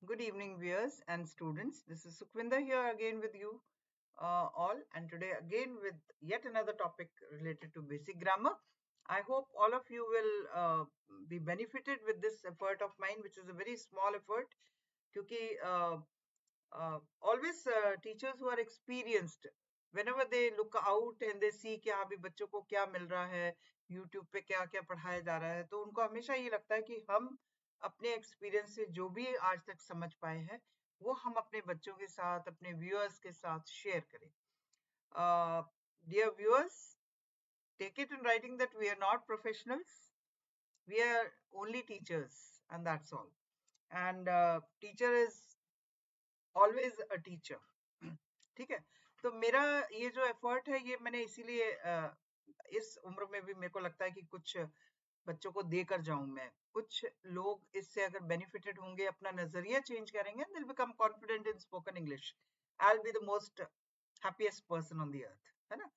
Good evening, viewers and students. This is Sukhvinder here again with you all, and today again with yet another topic related to basic grammar. I hope all of you will be benefited with this effort of mine, which is a very small effort, because always teachers who are experienced, whenever they look out and they see कि हाँ भी बच्चों को क्या मिल रहा है, YouTube पे क्या क्या पढ़ाया जा रहा है, तो उनको हमेशा ये लगता है कि हम अपने एक्सपीरियंस से जो भी आज तक समझ पाए हैं वो हम अपने बच्चों के साथ, अपने व्यूअर्स के साथ शेयर करें. Dear viewers, take it in writing that we are not professionals, we are only teachers, and that's all. And teacher is always a teacher. ठीक है. तो मेरा ये जो एफर्ट है ये मैंने इसीलिए इस उम्र में भी मेरे को लगता है कि कुछ बच्चों को देकर जाऊं मैं. कुछ लोग इससे अगर बेनिफिटेड होंगे, अपना नजरिया चेंज करेंगे, they'll become confident in spoken English. I'll be the most happiest person on the earth, है ना.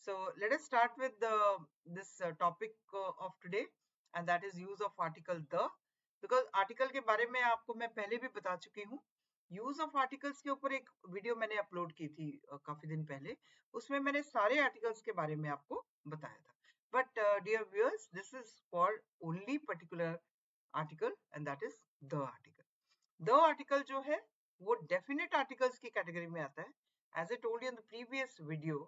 So let us start with this topic of today, and that is use of article the. because article के बारे में आपको मैं पहले भी बता चुकी हूँ. यूज ऑफ आर्टिकल्स के ऊपर एक वीडियो मैंने अपलोड की थी काफी दिन पहले. उसमें मैंने सारे आर्टिकल्स के बारे में आपको बताया था. But dear viewers, this is for only particular article, and that is the article. The article जो है वो definite articles की category में आता है. As I told you in the previous video,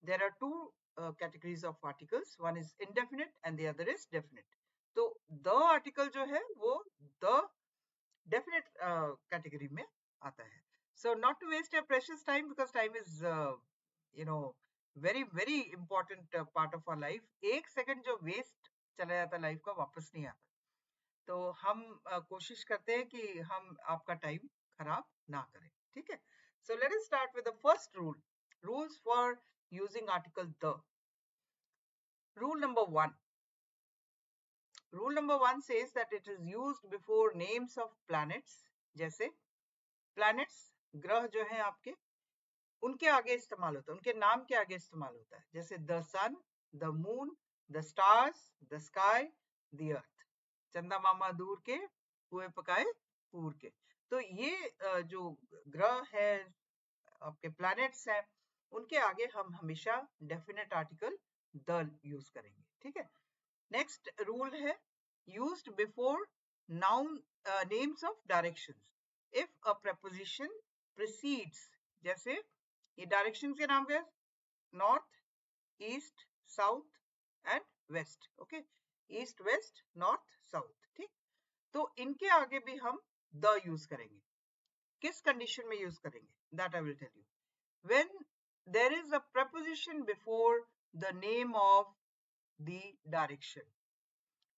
there are two categories of articles. One is indefinite and the other is definite. तो the article जो है वो the definite category में आता है. So not to waste your precious time, because time is you know very very important part of our life. एक second जो waste चला जाता है life का वापस नहीं आता. तो हम कोशिश करते हैं कि हम आपका टाइम खराब ना करें. ठीक है. So let us start with the first rule. Rules for using article the. Rule number one. Rule number one says that it is used before names of planets. जैसे planets, ग्रह जो हैं आपके, उनके आगे इस्तेमाल होता है, उनके नाम के आगे इस्तेमाल होता है. जैसे the sun, the moon, the stars, the sky, the earth. चंदा मामा दूर के, कुएं पकाए पूर के. तो ये जो ग्रह है, आपके प्लैनेट्स हैं, उनके आगे हम हमेशा डेफिनेट आर्टिकल द यूज करेंगे. ठीक है. नेक्स्ट रूल है used before noun names of directions. If a preposition precedes, जैसे ये डायरेक्शन के नाम क्या है? North, east, south and west. Okay. East, west, north, south. ठीक. तो इनके आगे भी हम द यूज करेंगे. किस कंडीशन में यूज करेंगे? That I will tell you. When there is a preposition before the name of the direction.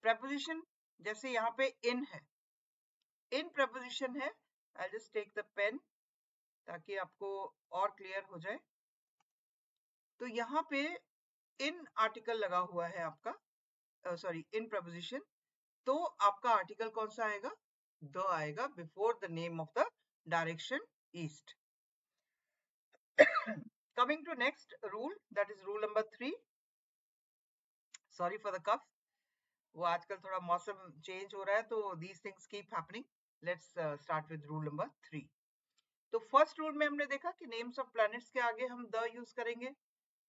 preposition जैसे यहाँ पे इन है, इन preposition है. I just take the pen ताकि आपको और क्लियर हो जाए. तो यहाँ पे इन आर्टिकल लगा हुआ है आपका, सॉरी इन preposition. तो आपका आर्टिकल कौन सा आएगा? द आएगा before the name of the direction east. Coming to next rule, that is rule number 3. Sorry for the cough. वो आजकल थोड़ा मौसम चेंज हो रहा है, तो these things keep happening. Let's start with rule number 3. तो फर्स्ट रूल में हमने देखा कि नेम्स ऑफ प्लैनेट्स के आगे हम द यूज करेंगे.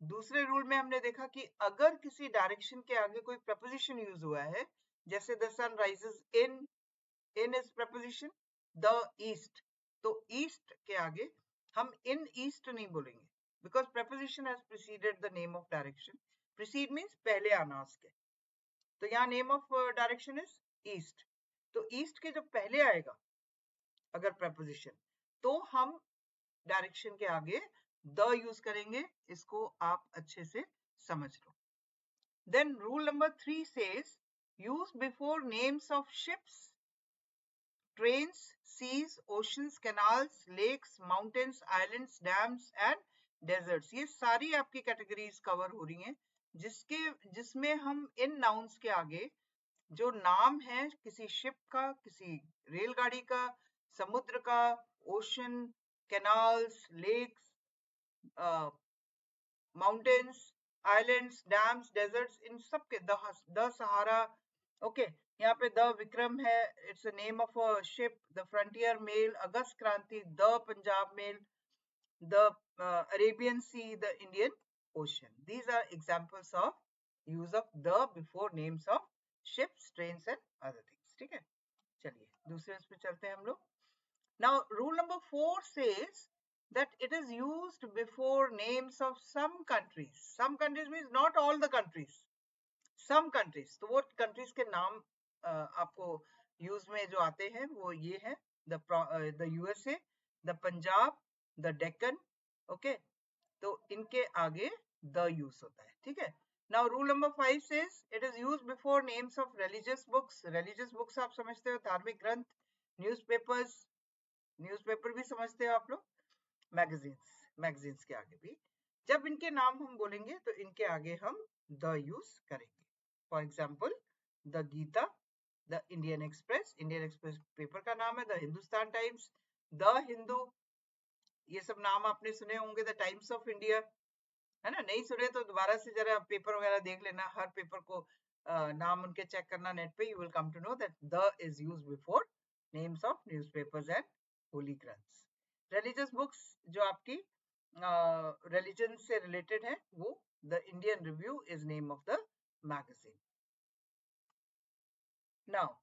दूसरे रूल में हमने देखा कि अगर किसी डायरेक्शन के आगे कोई preposition यूज हुआ है, जैसे the sun rises in, in is preposition, the east, तो ईस्ट के आगे हम इन ईस्ट नहीं बोलेंगे, because preposition has preceded the name of direction. Precede means पहले आना उसके. तो यहाँ name of direction is east. तो ईस्ट के जब पहले आएगा अगर preposition, तो हम डायरेक्शन के आगे द यूज करेंगे. इसको आप अच्छे से समझ लो. Then rule number 3 says use before names of ships, trains, seas, oceans, canals, lakes, mountains, islands, dams and deserts. ये सारी आपकी कैटेगरीज कवर हो रही हैं जिसमें हम इन नाउन्स के आगे जो नाम है किसी शिप का, किसी रेलगाड़ी का, समुद्र का, ocean, canals, lakes, mountains, islands, dams, deserts, इन सब के द सहारा. ओके. यहाँ पे द विक्रम है, it's a name of a ship, the frontier mail, August Kranti, the Punjab mail, the Arabian Sea, the Indian Ocean. These are examples of use of the before names of ships, trains and other things. ठीक है, चलिए दूसरे उस पे चलते हैं हम लोग. Now rule number 4 says that it is used before names of some countries. Some countries means not all the countries. Some countries. तो वो countries के नाम आपको use में जो आते हैं वो ये है, the USA, the Punjab, the Deccan, okay. तो इनके आगे द यूज होता है, ठीक है. Now rule number 5 says it is used before names of religious books. Religious books आप समझते हो, धार्मिक ग्रंथ, न्यूज़पेपर्स, न्यूज़पेपर भी समझते हो आप लोग, मैगजीन्स, मैगजीन्स के आगे भी जब इनके नाम हम बोलेंगे तो इनके आगे हम द यूज करेंगे. For example the Gita, the Indian Express, Indian Express paper का नाम है, the Hindustan Times, the Hindu, ये सब नाम आपने सुने होंगे, द टाइम्स ऑफ इंडिया, है ना. नहीं सुने तो दोबारा से जरा पेपर वगैरह देख लेना, हर पेपर को नाम उनके चेक करना नेट पे, you will come to know that the is used before names of newspapers and holy granths. Religious books जो आपकी रिलीजन से रिलेटेड है, वो the Indian Review is name of the magazine. Now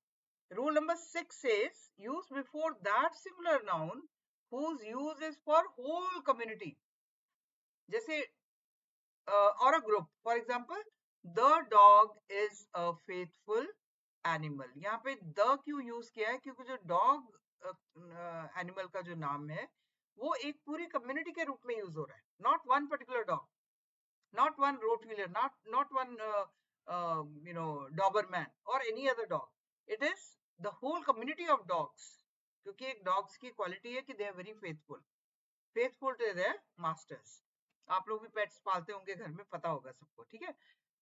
rule number 6 says use before that singular noun whose use is for whole community. जैसे or a group. For example, the dog is a faithful animal. यहाँ पे the क्यों use किया है, क्योंकि जो dog animal का जो नाम है वो एक पूरी कम्युनिटी के रूप में यूज हो रहा है. Not one particular dog, not one Rottweiler, not one Doberman or any other dog. It is the whole community of dogs. क्योंकि एक dogs की quality है कि they are very faithful to their masters. आप लोग भी पेट्स पालते होंगे घर में, पता होगा सबको, ठीक है.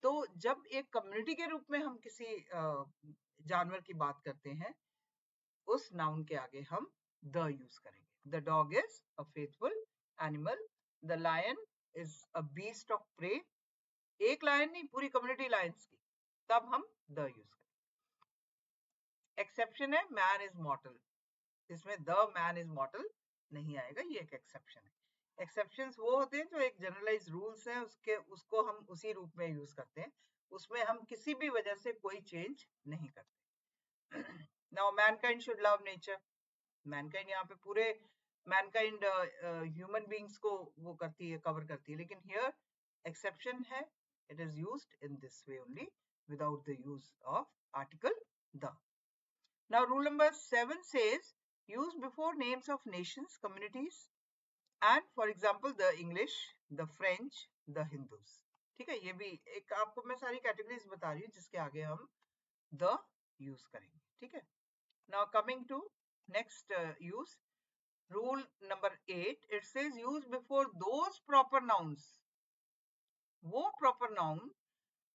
तो जब एक कम्युनिटी के रूप में हम किसी जानवर की बात करते हैं, उस नाउन के आगे हम द यूज करेंगे. The dog is a faithful animal, the lion is a beast of prey. एक लायन नहीं, पूरी कम्युनिटी लायंस की, तब हम द यूज करेंगे. एक्सेप्शन है मैन इज मॉर्टल, इसमें द मैन इज मॉर्टल नहीं आएगा, ये एक एक्सेप्शन है. एक्सेप्शंस वो होते हैं जो एक जनरलाइज रूल्स है, उसको हम उसी रूप में यूज करते हैं, उसमें हम किसी भी वजह से कोई चेंज नहीं करते. Now Mankind should love nature. Mankind यहाँ पे पूरे मैनकाइंड ह्यूमन बीइंग्स को वो करती है, कवर करती है, लेकिन हियर एक्सेप्शन है, it is used in this way only without the use of article the. Now rule number 7 says use before names of nations, communities and for example the English, the French, the Hindus. ठीक है, ये भी एक आपको मैं सारी categories बता रही हूँ जिसके आगे हम the यूज करेंगे, ठीक है. Now coming to next use, rule number 8, it says use before those proper nouns, वो proper noun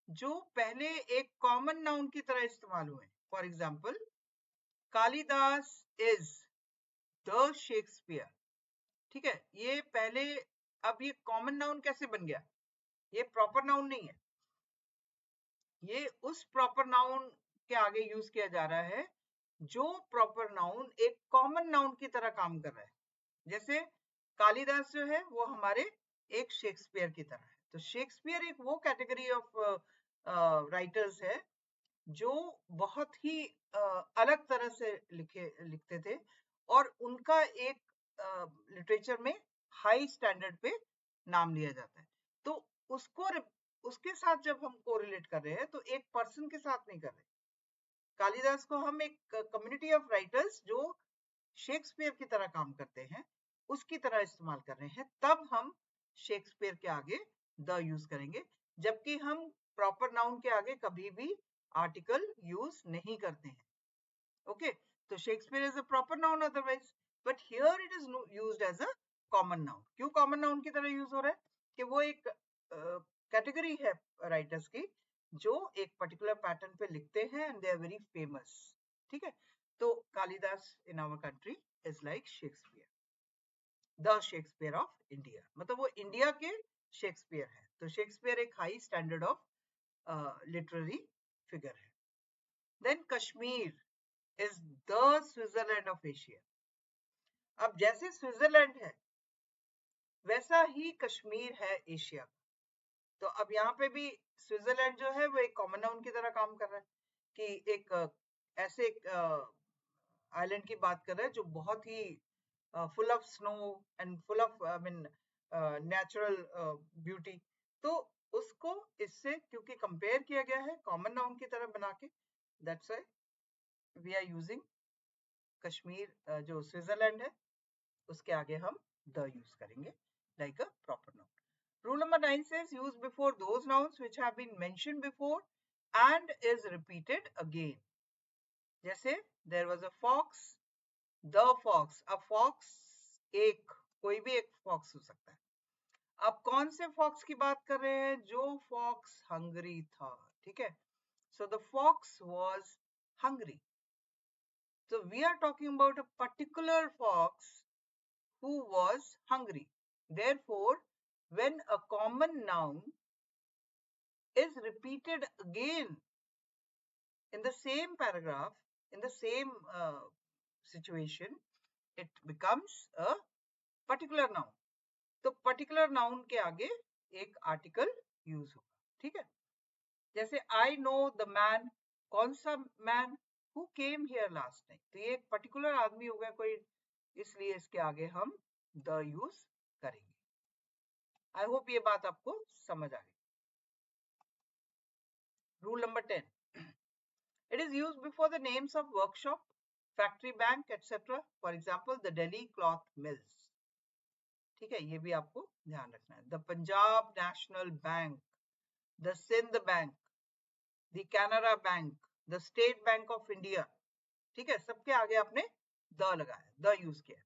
जो पहले एक कॉमन नाउन की तरह इस्तेमाल हुए. For example Kalidas is the Shakespeare, ठीक है. ये पहले, अब ये कॉमन नाउन कैसे बन गया, ये प्रॉपर नाउन नहीं है, ये उस प्रॉपर नाउन के आगे यूज किया जा रहा है जो प्रॉपर नाउन एक कॉमन नाउन की तरह काम कर रहा है. जैसे कालिदास जो है वो हमारे एक शेक्सपियर की तरह है. तो शेक्सपियर एक वो कैटेगरी ऑफ राइटर्स है जो बहुत ही अलग तरह से लिखते थे और उनका एक लिटरेचर में हाई स्टैंडर्ड पे नाम लिया जाता है. तो उसके साथ जब हम कोरिलेट कर रहे हैं तो एक पर्सन के साथ नहीं कर रहे. कालिदास को हम एक कम्युनिटी ऑफ राइटर्स जो शेक्सपियर की तरह काम करते हैं उसकी तरह इस्तेमाल कर रहे हैं, तब हम शेक्सपियर के आगे द यूज करेंगे, जबकि हम प्रॉपर नाउन के आगे कभी भी आर्टिकल यूज नहीं करते हैं. ओके, तो Shakespeare is a proper noun otherwise, but here it is used as a common noun. क्यों कॉमन नाउन की तरह यूज हो रहा है, कि वो एक कैटेगरी है राइटर्स की जो एक पर्टिकुलर पैटर्न पे लिखते हैं and they are very famous, ठीक है. तो Kalidas in our country is like Shakespeare, the Shakespeare of India, मतलब वो इंडिया के शेक्सपियर है. तो शेक्सपियर एक high standard of literary figure है. Then Kashmir is the Switzerland of Asia. अब जैसे स्विट्जरलैंड है वैसा ही कश्मीर है एशिया। तो अब यहाँ पे भी स्विट्जरलैंड जो है वो एक कॉमन नाउन की तरह काम कर रहा है कि एक ऐसे आइलैंड की बात कर रहा है जो बहुत ही full of snow and full of I mean natural beauty. तो उसको इससे क्योंकि कंपेयर किया गया है कॉमन नाउन की तरह बना के, that's why we are using Kashmir जो स्विट्जरलैंड है उसके आगे हम द यूज करेंगे like a proper noun. Rule number 9 says use before those nouns which have been mentioned before and is repeated again. जैसे there was a fox, the fox. अब fox एक कोई भी एक fox हो सकता है। अब कौन से fox की बात कर रहे हैं? जो fox hungry था, ठीक है? So the fox was hungry. So we are talking about a particular fox who was hungry. Therefore, when a common noun is repeated again in the same paragraph, in the same situation, it becomes a particular noun. तो particular noun के आगे एक article use होगा, ठीक है? जैसे I know the man, कौन सा man? Who came here last night? तो ये एक particular आदमी हो गया कोई, इसलिए इसके आगे हम the use करेंगे। I hope ये बात आपको समझ आ गई। Rule number 10. It is used before the names of workshop, factory, bank, etc. For example, the Delhi cloth mills. ठीक है, ये भी आपको ध्यान रखना है। The Punjab National Bank, the Sindh Bank, the Canara Bank, the State Bank of India. ठीक है, सबके आगे आपने the लगाया, the use किया।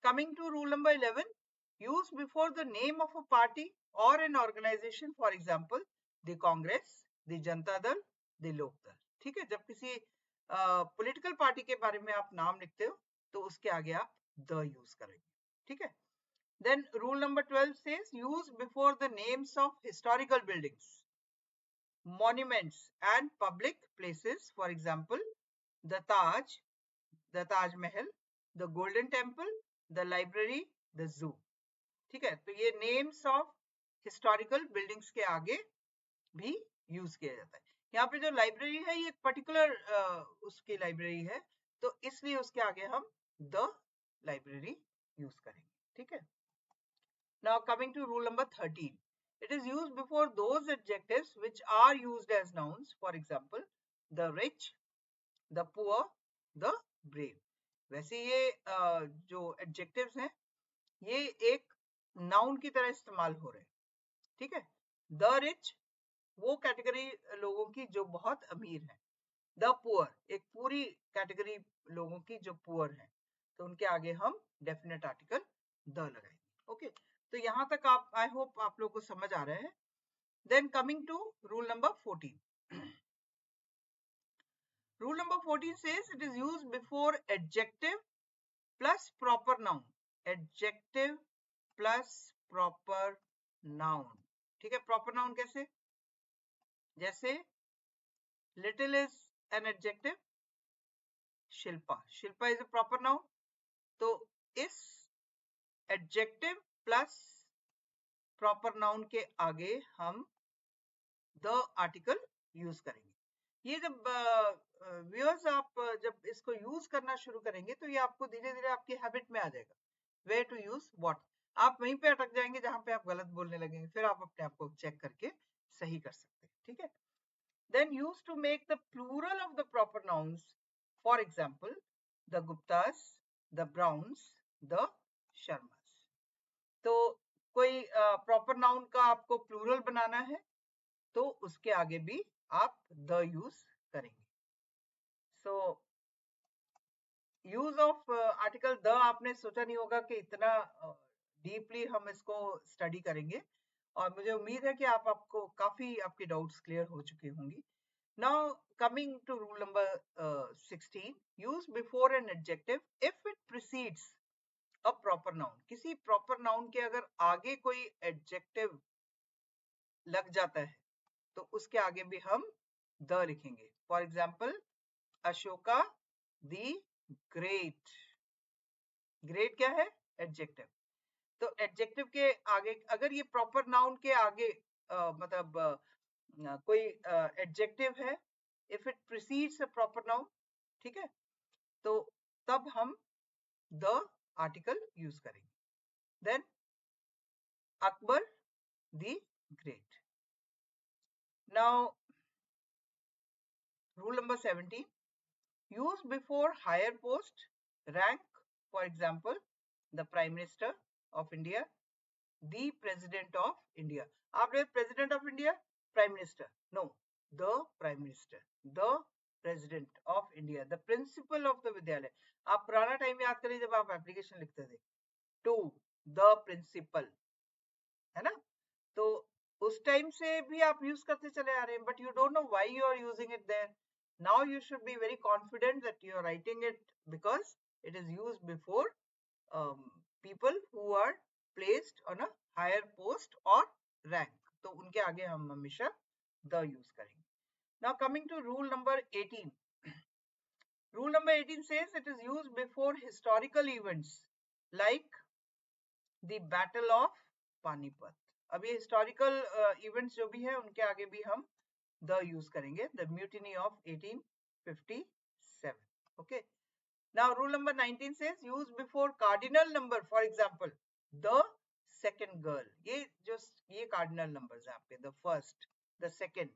Coming to rule number 11, use before the name of a party or an organization. For example, the Congress, the Janata Dal, the Lok Dal. ठीक है, जब किसी पॉलिटिकल पार्टी के बारे में आप नाम लिखते हो तो उसके आगे आप द यूज करेंगे, ठीक है। Then rule number 12 says use before the names of historical buildings, monuments and public places. For example, the Taj Mahal, the Golden Temple, the library, the zoo. ठीक है, तो ये नेम्स ऑफ हिस्टोरिकल बिल्डिंग्स के आगे भी use किया जाता है। यहाँ पे जो लाइब्रेरी है ये एक पर्टिकुलर उसकी लाइब्रेरी है, तो इसलिए उसके आगे हम द लाइब्रेरी यूज करेंगे, ठीक है। Now coming to rule number 13, it is used before those adjectives which are used as nouns. For example, the rich, the poor, the brave. वैसे ये जो एडजेक्टिव्स हैं ये एक नाउन की तरह इस्तेमाल हो रहे हैं, ठीक है। द रिच वो कैटेगरी लोगों की जो बहुत अमीर है, द पुअर एक पूरी कैटेगरी लोगों की जो पुअर है, तो उनके आगे हम डेफिनेट आर्टिकल द लगाएंगे, ओके। तो यहां तक आप, आई होप आप लोग को समझ आ रहा है। Then coming to rule number 14. Rule number 14 says it is used before adjective plus proper noun. Adjective plus proper noun. ठीक है, proper noun कैसे? जैसे little is an adjective, Shilpa, Shilpa is a proper noun. तो इस adjective plus proper noun के आगे हम the article use करेंगे। ये जब व्यूअर्स आप जब इसको यूज करना शुरू करेंगे तो ये आपको धीरे धीरे आपकी हैबिट में आ जाएगा, वेयर टू यूज व्हाट। आप वहीं पे अटक जाएंगे जहां पे आप गलत बोलने लगेंगे, फिर आप अपने आप को चेक करके सही कर सकते हैं, ठीक है। Then use to make the plural of the proper nouns, for example the Guptas, the Browns, the Sharmas. तो कोई प्रॉपर नाउन का आपको प्लूरल बनाना है तो उसके आगे भी आप द यूज करेंगे। सो यूज ऑफ आर्टिकल द आपने सोचा नहीं होगा कि इतना डीपली हम इसको स्टडी करेंगे, और मुझे उम्मीद है कि आपको काफी आपके डाउट्स क्लियर हो चुके होंगी। Now coming to rule number 16, use before an adjective if it precedes a proper noun. किसी प्रॉपर नाउन के अगर आगे कोई एडजेक्टिव लग जाता है तो उसके आगे भी हम द लिखेंगे. For example Ashoka the great. Great क्या है? एडजेक्टिव. तो एडजेक्टिव के आगे अगर ये प्रॉपर नाउन के आगे मतलब कोई एडजेक्टिव है, if it precedes a proper noun, ठीक है, तो तब हम द आर्टिकल यूज करेंगे. Then Akbar the great. Now rule number 17, use before higher post, rank, for example the prime minister of India, the president of India. आपने president of India, prime minister, no, the prime minister, the president of India, the principal of the विद्यालय. आप पुराना time याद करिए जब आप application लिखते थे, to the principal, है ना? तो उस टाइम से भी आप यूज करते चले आ रहे हैं, but you don't know why you are using it there. Now you should be very confident that you are writing it because it is used before people who are placed on a higher post or rank. तो उनके आगे हम हमेशा the use करेंगे. Now coming to rule number 18. Rule number 18 says it is used before historical events like the Battle of Panipat. अब ये historical events जो भी है उनके आगे भी हम द यूज करेंगे. The mutiny of 1857. Okay. Now rule number 19 says use before cardinal number, for example the second girl. ये कार्डिनल नंबर्स हैं आपके. The first, the second,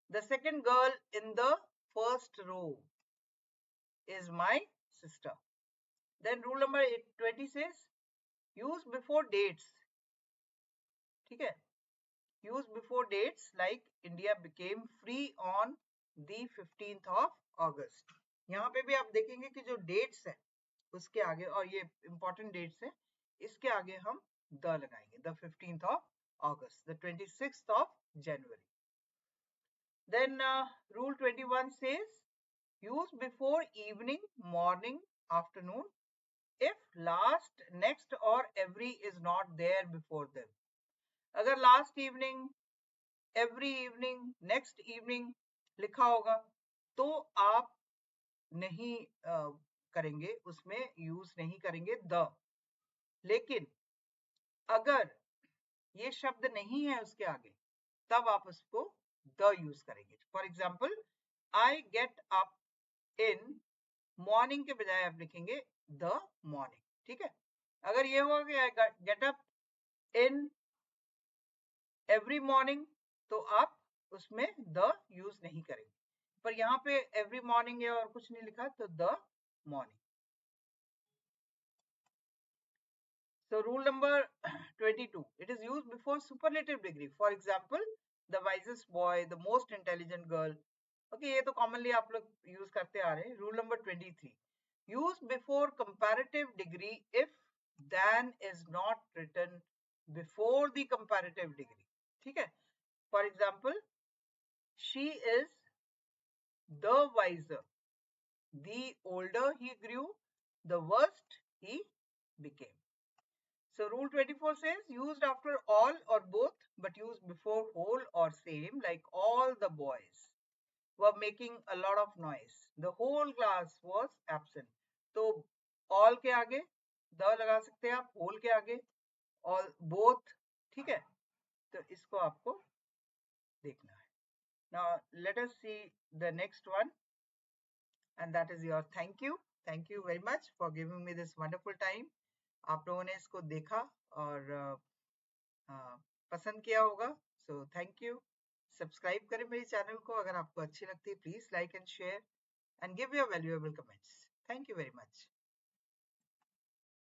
the second girl in the first row is my sister. Then rule number 20 says use before dates. ठीक है. Use before dates like India became free on the 15th of August. यहाँ पे भी आप देखेंगे कि जो dates है उसके आगे, और ये इंपॉर्टेंट डेट्स है, इसके आगे हम द लगाएंगे. The 15th of August, the 26th of January. Then rule 21 says use before evening, morning, afternoon if last, next or every is not there before them. अगर last evening, every evening, next evening लिखा होगा तो आप नहीं करेंगे, उसमें use नहीं करेंगे द. लेकिन अगर ये शब्द नहीं है उसके आगे तब आप उसको द यूज करेंगे. For example I get up in morning के बजाय आप लिखेंगे द मॉर्निंग. ठीक है. अगर ये होगा कि I get up in every morning तो आप उसमें द यूज नहीं करेंगे. पर यहाँ पे एवरी मॉर्निंग है और कुछ नहीं लिखा तो the morning. So rule number 22, it is used before superlative degree. For example, the wisest boy, the most intelligent girl. Okay, ये तो commonly आप लोग use करते आ रहे हैं. Rule number 23, use before comparative degree if than is not written before the comparative degree. ठीक है. For example, she is the wiser. The older he grew, the worse he became. So rule 24 says used after all or both, but used before whole or same, like all the boys were making a lot of noise. The whole class was absent. तो all के आगे the लगा सकते हैं आप, whole के आगे all, both. ठीक है. तो इसको आपको देखना है. Now let us see the next one, and that is your thank you. Thank you very much for giving me this wonderful time. आप लोगों ने इसको देखा और पसंद किया होगा. So thank you. सब्सक्राइब करें मेरे चैनल को अगर आपको अच्छी लगती है. Please like and share and give your valuable comments. Thank you very much.